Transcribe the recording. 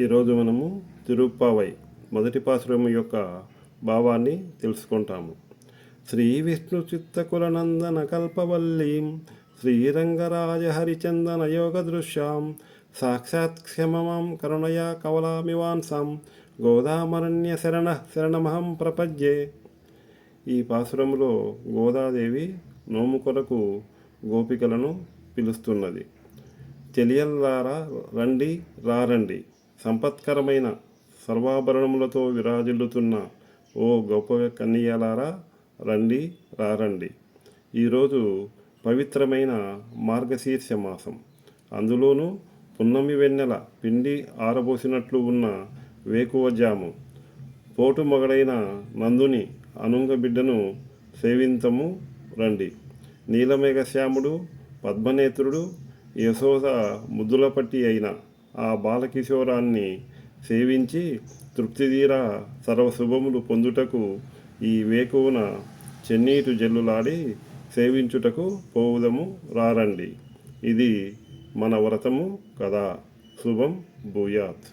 ఈరోజు మనము తిరుప్పావై మొదటి పాసురము యొక్క భావాన్ని తెలుసుకుంటాము. శ్రీ విష్ణు చిత్తకులనందన కల్పవల్లీం శ్రీరంగరాజ హరిచందన యోగ దృశ్యాం సాక్షాత్ క్షమమాం కరుణయా కవలామివాంసాం గోదామరణ్య శరణమహం ప్రపద్యే. ఈ పాసురములో గోదాదేవి నోము కొరకు గోపికలను పిలుస్తున్నది. తెలియల్లారా రండి రారండి, సంపత్కరమైన సర్వాభరణములతో విరాజిల్లుతున్న ఓ గొప్ప కన్యలారా రండి రారండి. ఈరోజు పవిత్రమైన మార్గశీర్ష మాసం, అందులోనూ పున్నమి వెన్నెల పిండి ఆరబోసినట్లు ఉన్న వేకువజాము. పోటు మొగడైన నందుని అనుంగ బిడ్డను సేవింతము రండి. నీలమేఘశ్యాముడు పద్మనేత్రుడు యశోద ముద్దులపట్టి అయిన ఆ బాలకిశోరాన్ని సేవించి తృప్తిదీరా సర్వశుభములు పొందుటకు ఈ వేకువన చెన్నీటు జల్లులాడి సేవించుటకు పోవుదము రారండి. ఇది మన వ్రతము కదా. శుభం భూయాత్.